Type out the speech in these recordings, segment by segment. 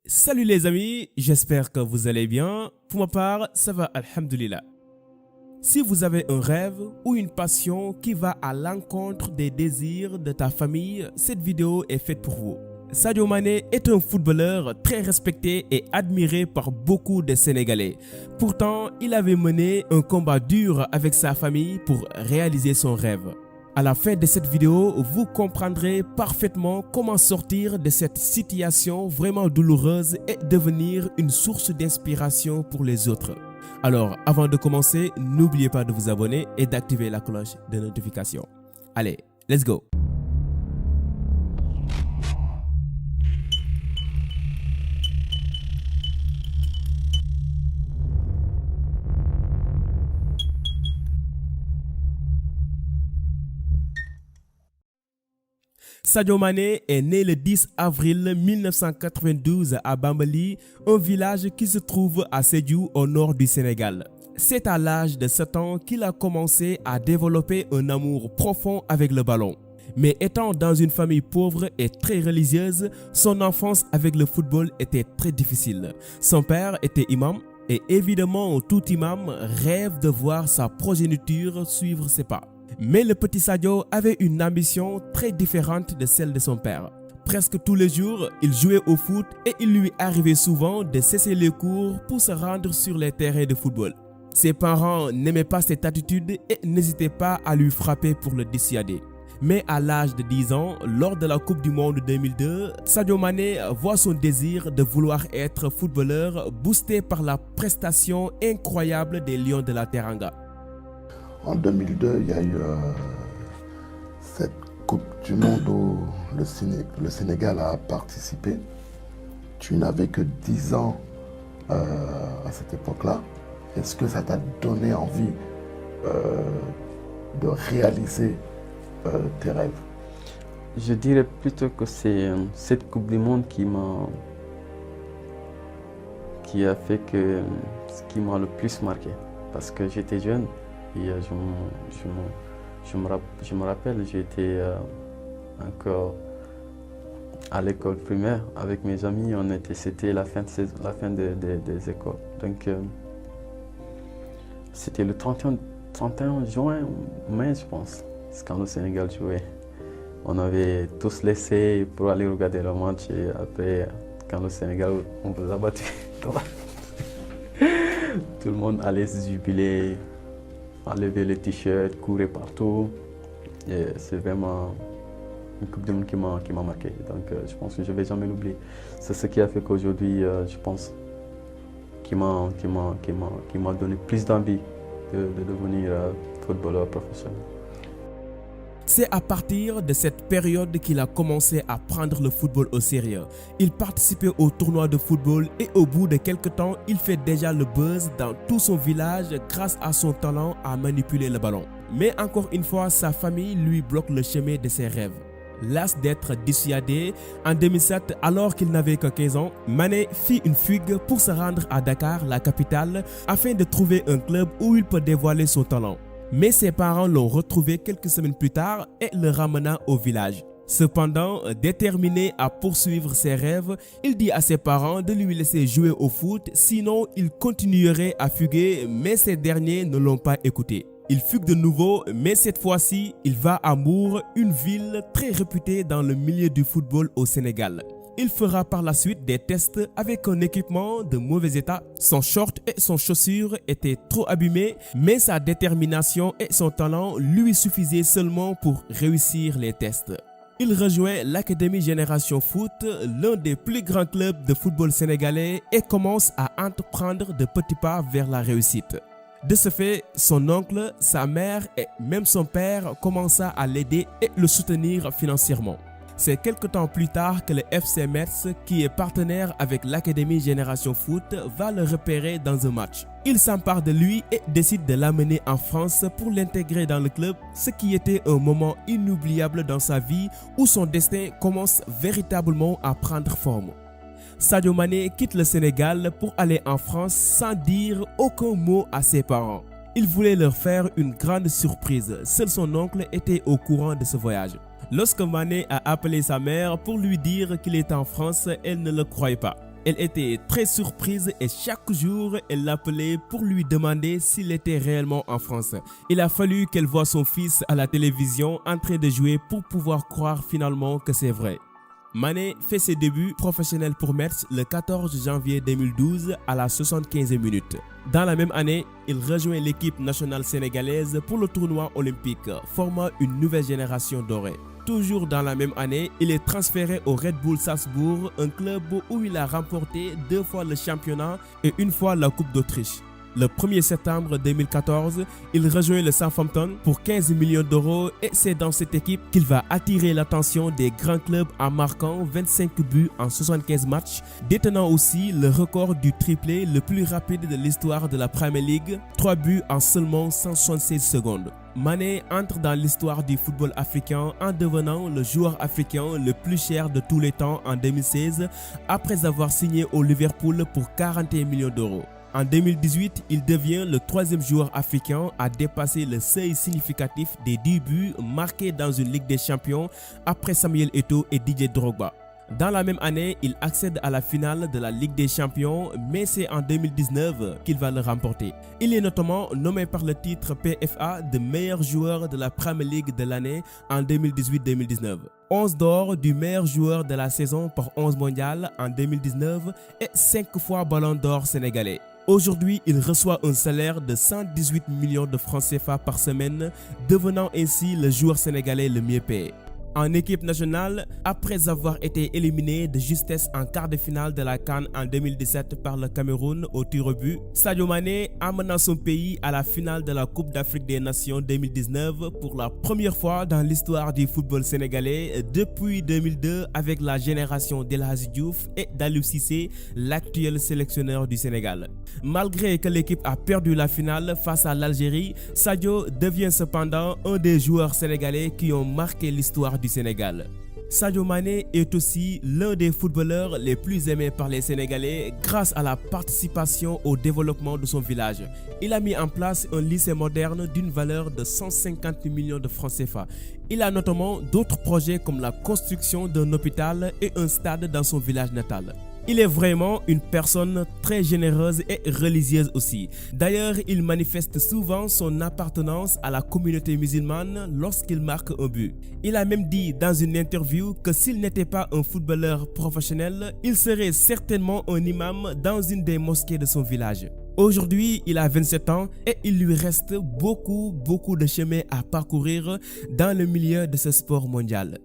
Salut les amis, j'espère que vous allez bien. Pour ma part, ça va, alhamdoulilah. Si vous avez un rêve ou une passion qui va à l'encontre des désirs de ta famille, cette vidéo est faite pour vous. Sadio Mané est un footballeur très respecté et admiré par beaucoup de Sénégalais. Pourtant, il avait mené un combat dur avec sa famille pour réaliser son rêve. À la fin de cette vidéo, vous comprendrez parfaitement comment sortir de cette situation vraiment douloureuse et devenir une source d'inspiration pour les autres. Alors, avant de commencer, n'oubliez pas de vous abonner et d'activer la cloche de notification. Allez, let's go! Sadio Mané est né le 10 avril 1992 à Bambali, un village qui se trouve à Sédhiou au nord du Sénégal. C'est à l'âge de 7 ans qu'il a commencé à développer un amour profond avec le ballon. Mais étant dans une famille pauvre et très religieuse, son enfance avec le football était très difficile. Son père était imam et évidemment tout imam rêve de voir sa progéniture suivre ses pas. Mais le petit Sadio avait une ambition très différente de celle de son père. Presque tous les jours, il jouait au foot et il lui arrivait souvent de cesser les cours pour se rendre sur les terrains de football. Ses parents n'aimaient pas cette attitude et n'hésitaient pas à lui frapper pour le dissuader. Mais à l'âge de 10 ans, lors de la Coupe du Monde 2002, Sadio Mané voit son désir de vouloir être footballeur boosté par la prestation incroyable des Lions de la Teranga. En 2002, il y a eu cette Coupe du Monde où le Sénégal a participé. Tu n'avais que 10 ans à cette époque-là. Est-ce que ça t'a donné envie de réaliser tes rêves? Je dirais plutôt que c'est cette Coupe du Monde qui a fait que ce qui m'a le plus marqué. Parce que j'étais jeune. Et je me rappelle, j'étais encore à l'école primaire avec mes amis. C'était la fin des écoles. Donc, c'était le 31 juin, mai, je pense, quand le Sénégal jouait. On avait tous laissé pour aller regarder le match et après, quand le Sénégal, on vous a battu, tout le monde allait se jubiler. Enlever les t-shirts, courir partout. Et c'est vraiment une Coupe du Monde qui m'a marqué. Donc je pense que je ne vais jamais l'oublier. C'est ce qui a fait qu'aujourd'hui, je pense, qui m'a donné plus d'envie de devenir footballeur professionnel. C'est à partir de cette période qu'il a commencé à prendre le football au sérieux. Il participait aux tournois de football et au bout de quelques temps, il fait déjà le buzz dans tout son village grâce à son talent à manipuler le ballon. Mais encore une fois, sa famille lui bloque le chemin de ses rêves. Las d'être dissuadé, en 2007, alors qu'il n'avait que 15 ans, Mané fit une fugue pour se rendre à Dakar, la capitale, afin de trouver un club où il peut dévoiler son talent. Mais ses parents l'ont retrouvé quelques semaines plus tard et le ramena au village. Cependant, déterminé à poursuivre ses rêves, il dit à ses parents de lui laisser jouer au foot, sinon il continuerait à fuguer, mais ces derniers ne l'ont pas écouté. Il fugue de nouveau, mais cette fois-ci, il va à Mbour, une ville très réputée dans le milieu du football au Sénégal. Il fera par la suite des tests avec un équipement de mauvais état. Son short et son chaussure étaient trop abîmés, mais sa détermination et son talent lui suffisaient seulement pour réussir les tests. Il rejoint l'Académie Génération Foot, l'un des plus grands clubs de football sénégalais, et commence à entreprendre de petits pas vers la réussite. De ce fait, son oncle, sa mère et même son père commença à l'aider et le soutenir financièrement. C'est quelque temps plus tard que le FC Metz, qui est partenaire avec l'Académie Génération Foot, va le repérer dans un match. Il s'empare de lui et décide de l'amener en France pour l'intégrer dans le club, ce qui était un moment inoubliable dans sa vie où son destin commence véritablement à prendre forme. Sadio Mané quitte le Sénégal pour aller en France sans dire aucun mot à ses parents. Il voulait leur faire une grande surprise. Seul son oncle était au courant de ce voyage. Lorsque Mané a appelé sa mère pour lui dire qu'il était en France, elle ne le croyait pas. Elle était très surprise et chaque jour, elle l'appelait pour lui demander s'il était réellement en France. Il a fallu qu'elle voie son fils à la télévision en train de jouer pour pouvoir croire finalement que c'est vrai. Mané fait ses débuts professionnels pour Metz le 14 janvier 2012 à la 75e minute. Dans la même année, il rejoint l'équipe nationale sénégalaise pour le tournoi olympique, formant une nouvelle génération dorée. Toujours dans la même année, il est transféré au Red Bull Salzbourg, un club où il a remporté 2 fois le championnat et 1 fois la Coupe d'Autriche. Le 1er septembre 2014, il rejoint le Southampton pour 15 millions d'euros et c'est dans cette équipe qu'il va attirer l'attention des grands clubs en marquant 25 buts en 75 matchs, détenant aussi le record du triplé le plus rapide de l'histoire de la Premier League, 3 buts en seulement 176 secondes. Mané entre dans l'histoire du football africain en devenant le joueur africain le plus cher de tous les temps en 2016 après avoir signé au Liverpool pour 41 millions d'euros. En 2018, il devient le 3e joueur africain à dépasser le seuil significatif des 10 buts marqués dans une Ligue des Champions après Samuel Eto'o et Didier Drogba. Dans la même année, il accède à la finale de la Ligue des Champions, mais c'est en 2019 qu'il va le remporter. Il est notamment nommé par le titre PFA de meilleur joueur de la Premier League de l'année en 2018-2019. 11 d'or du meilleur joueur de la saison par 11 mondial en 2019 et 5 fois ballon d'or sénégalais. Aujourd'hui, il reçoit un salaire de 118 millions de francs CFA par semaine, devenant ainsi le joueur sénégalais le mieux payé. En équipe nationale, après avoir été éliminé de justesse en quart de finale de la CAN en 2017 par le Cameroun au tir au but, Sadio Mané amena son pays à la finale de la Coupe d'Afrique des Nations 2019 pour la première fois dans l'histoire du football sénégalais depuis 2002 avec la génération d'El Hadji Diouf et d'Aliou Cissé, l'actuel sélectionneur du Sénégal. Malgré que l'équipe a perdu la finale face à l'Algérie, Sadio devient cependant un des joueurs sénégalais qui ont marqué l'histoire du Sénégal. Sadio Mané est aussi l'un des footballeurs les plus aimés par les Sénégalais grâce à la participation au développement de son village. Il a mis en place un lycée moderne d'une valeur de 150 millions de francs CFA. Il a notamment d'autres projets comme la construction d'un hôpital et un stade dans son village natal. Il est vraiment une personne très généreuse et religieuse aussi. D'ailleurs, il manifeste souvent son appartenance à la communauté musulmane lorsqu'il marque un but. Il a même dit dans une interview que s'il n'était pas un footballeur professionnel, il serait certainement un imam dans une des mosquées de son village. Aujourd'hui, il a 27 ans et il lui reste beaucoup de chemin à parcourir dans le milieu de ce sport mondial.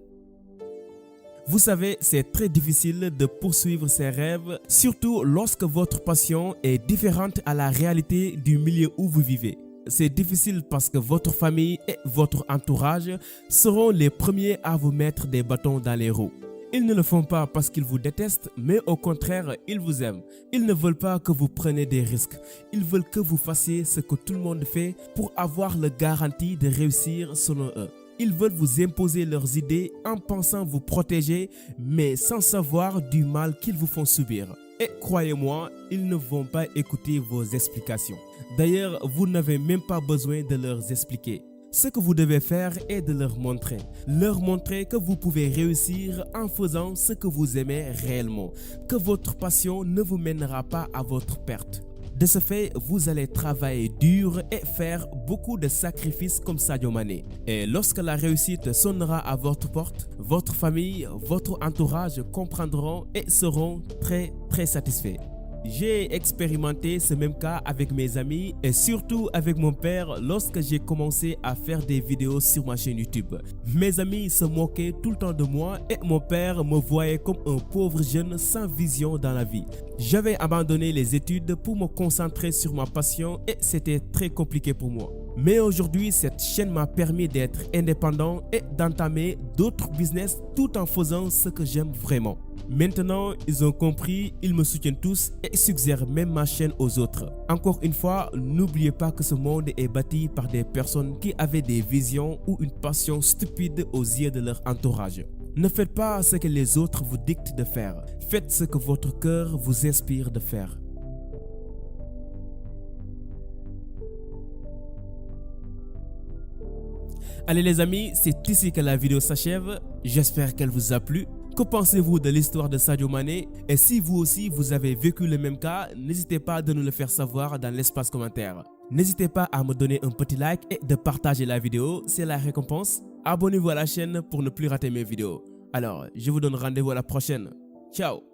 Vous savez, c'est très difficile de poursuivre ses rêves, surtout lorsque votre passion est différente à la réalité du milieu où vous vivez. C'est difficile parce que votre famille et votre entourage seront les premiers à vous mettre des bâtons dans les roues. Ils ne le font pas parce qu'ils vous détestent, mais au contraire, ils vous aiment. Ils ne veulent pas que vous preniez des risques. Ils veulent que vous fassiez ce que tout le monde fait pour avoir la garantie de réussir selon eux. Ils veulent vous imposer leurs idées en pensant vous protéger, mais sans savoir du mal qu'ils vous font subir. Et croyez-moi, ils ne vont pas écouter vos explications. D'ailleurs, vous n'avez même pas besoin de leur expliquer. Ce que vous devez faire est de leur montrer que vous pouvez réussir en faisant ce que vous aimez réellement, que votre passion ne vous mènera pas à votre perte. De ce fait, vous allez travailler dur et faire beaucoup de sacrifices comme Sadio Mané. Et lorsque la réussite sonnera à votre porte, votre famille, votre entourage comprendront et seront très satisfaits. J'ai expérimenté ce même cas avec mes amis et surtout avec mon père lorsque j'ai commencé à faire des vidéos sur ma chaîne YouTube. Mes amis se moquaient tout le temps de moi et mon père me voyait comme un pauvre jeune sans vision dans la vie. J'avais abandonné les études pour me concentrer sur ma passion et c'était très compliqué pour moi. Mais aujourd'hui, cette chaîne m'a permis d'être indépendant et d'entamer d'autres business tout en faisant ce que j'aime vraiment. Maintenant, ils ont compris, ils me soutiennent tous et suggèrent même ma chaîne aux autres. Encore une fois, n'oubliez pas que ce monde est bâti par des personnes qui avaient des visions ou une passion stupide aux yeux de leur entourage. Ne faites pas ce que les autres vous dictent de faire. Faites ce que votre cœur vous inspire de faire. Allez les amis, c'est ici que la vidéo s'achève. J'espère qu'elle vous a plu. Que pensez-vous de l'histoire de Sadio Mané? Et si vous aussi vous avez vécu le même cas, n'hésitez pas à nous le faire savoir dans l'espace commentaire. N'hésitez pas à me donner un petit like et de partager la vidéo, c'est la récompense. Abonnez-vous à la chaîne pour ne plus rater mes vidéos. Alors, je vous donne rendez-vous à la prochaine. Ciao!